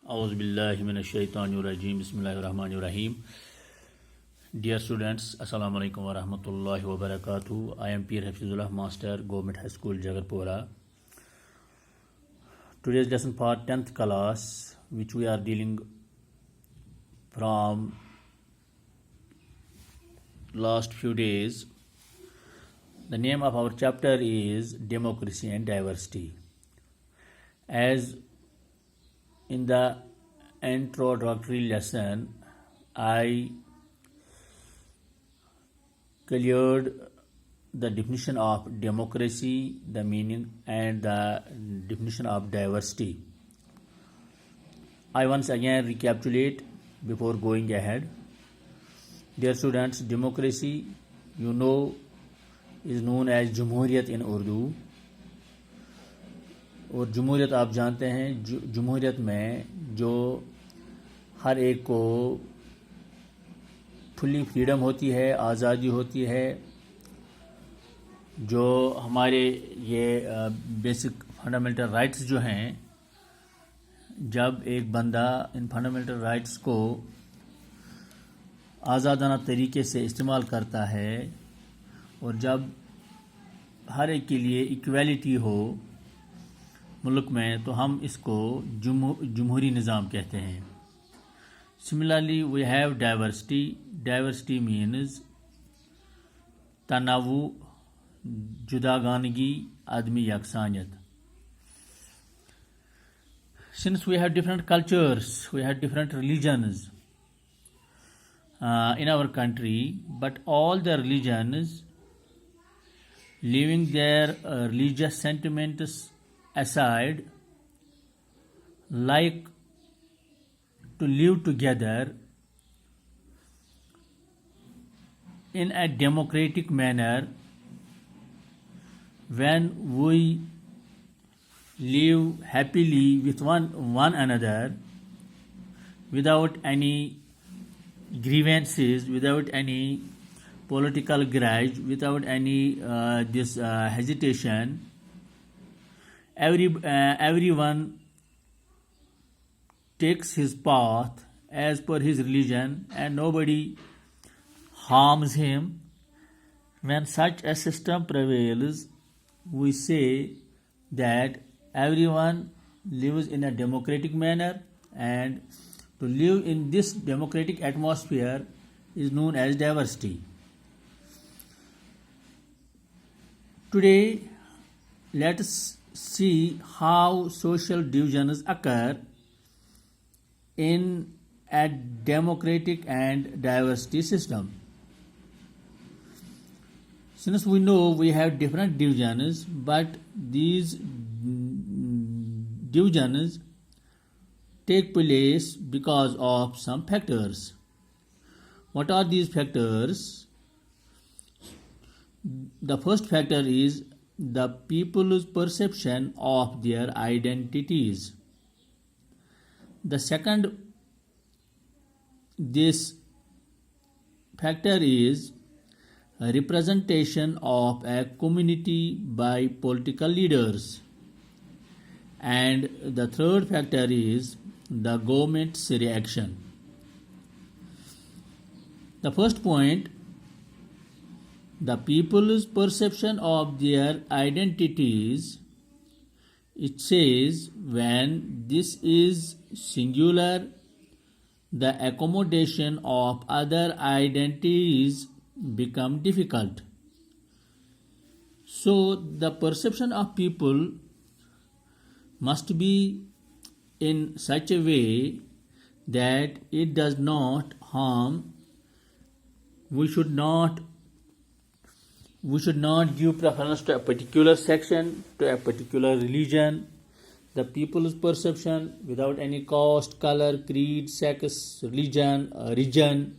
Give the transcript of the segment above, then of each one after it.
Auzubillahiminash-shaytanir-rajim. Bismillahir-rahmanir-rahim. Dear students, Assalamu alaikum wa rahmatullahi wa barakatuh. I am Pir Hafizullah Master, Government High School, Jagarpura. Today's lesson for 10th class, which we are dealing from last few days. The name of our chapter is Democracy and Diversity. As in the introductory lesson, I cleared the definition of democracy, the meaning, and the definition of diversity. I once again recapitulate before going ahead. Dear students, democracy, you know, is known as जमहूरियत in Urdu. और जमहूरियत आप जानते हैं, जमहूरियत में जो हर एक को फुली फ्रीडम होती है, आज़ादी होती है, जो हमारे ये बेसिक फंडामेंटल राइट्स जो हैं, जब एक बंदा इन फंडामेंटल राइट्स को आज़ादाना तरीके से इस्तेमाल करता है और जब हर एक के लिए इक्वालिटी हो मुल्क में, तो हम इसको जमहूरी निज़ाम कहते हैं. Similarly, we have diversity. Diversity means तनावु, जुदागानगी, आदमी यकसानियत. Since we have different cultures, we have different religions in our country, but all the religions, leaving their religious sentiments aside, like to live together in a democratic manner. When we live happily with one another without any grievances, without any political grudge, without any hesitation, everyone takes his path as per his religion and nobody harms him. When such a system prevails, we say that everyone lives in a democratic manner, and to live in this democratic atmosphere is known as diversity. Today, let us see how social divisions occur in a democratic and diversity system. Since we know we have different divisions, but these divisions take place because of some factors. What are these factors? The first factor is the people's perception of their identities. The second, this factor is a representation of a community by political leaders. And the third factor is the government's reaction. The first point, the people's perception of their identities, it says when this is singular, the accommodation of other identities become difficult. So the perception of people must be in such a way that it does not harm. We should not give preference to a particular section, to a particular religion. The people's perception, without any caste, color, creed, sex, religion, region,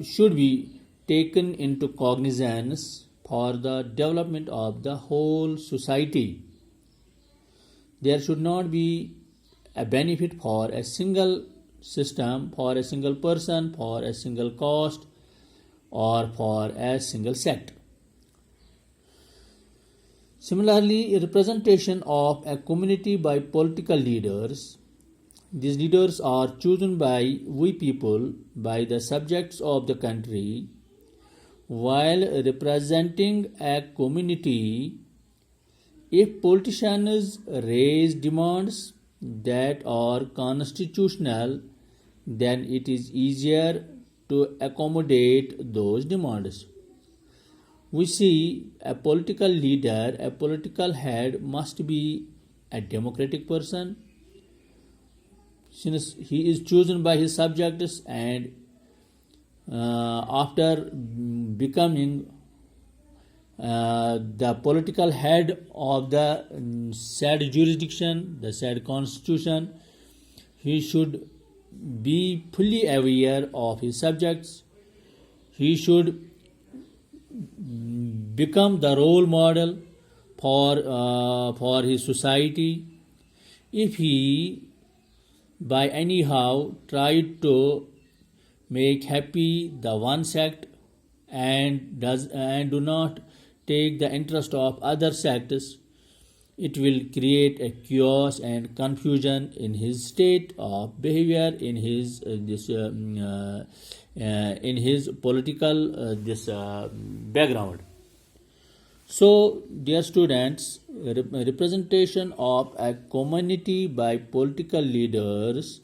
should be taken into cognizance for the development of the whole society. There should not be a benefit for a single system, for a single person, for a single caste, or for a single sect. Similarly, a representation of a community by political leaders, These leaders are chosen by we people, by the subjects of the country, while representing a community. If politicians raise demands that are constitutional, then it is easier to accommodate those demands. We see a political leader, a political head must be a democratic person, since he is chosen by his subjects, and after becoming the political head of the said jurisdiction, the said constitution, he should be fully aware of his subjects. He should become the role model for his society. If he by anyhow tried to make happy the one sect and do not take the interest of other sects, it will create a chaos and confusion in his state of behavior, in his in his political background. So, dear students, representation of a community by political leaders,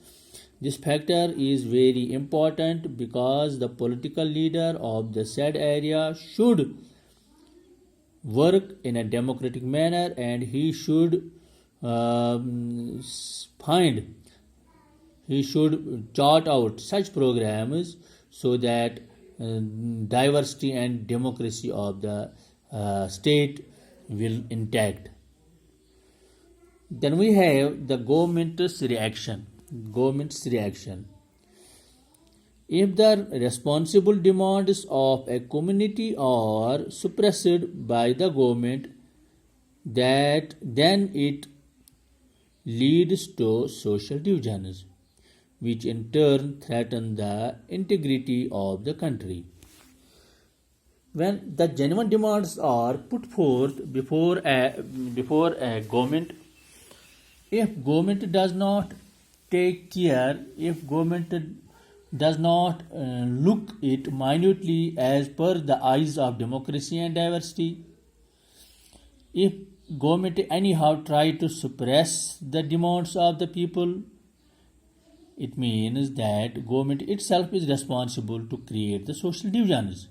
this factor is very important, because the political leader of the said area should work in a democratic manner, and he should chart out such programs so that diversity and democracy of the state will intact. Then we have the government's reaction. If the responsible demands of a community are suppressed by the government, then it leads to social divisions, which in turn threaten the integrity of the country. When the genuine demands are put forth before a government, if government does not take care, if government does not look it minutely as per the eyes of democracy and diversity, if government anyhow try to suppress the demands of the people, it means that government itself is responsible to create the social divisions.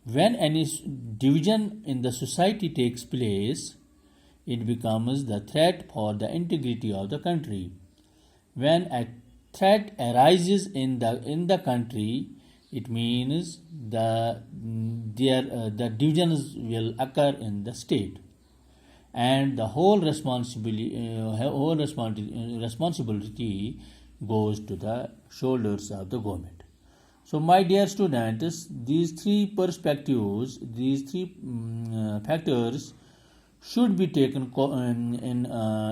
When any division in the society takes place, it becomes the threat for the integrity of the country. When a threat arises in the country, it means the divisions will occur in the state, and the whole responsibility goes to the shoulders of the government. So, my dear students, these three perspectives, these three factors should be taken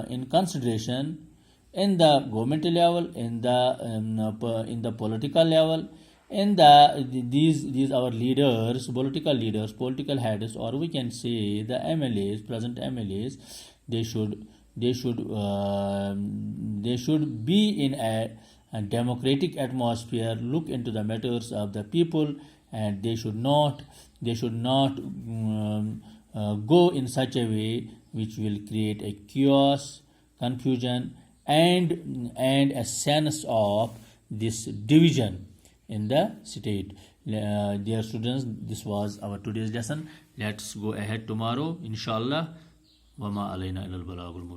in consideration in the government level, in the political level, in these our leaders, political heads, or we can say the MLAs, present MLAs, they should be in a democratic atmosphere, look into the matters of the people, and they should not go in such a way which will create a chaos, confusion, and a sense of this division in the state. Dear students, this was our today's lesson. Let's go ahead tomorrow, inshallah. Wama alayna ilal balagul mubin.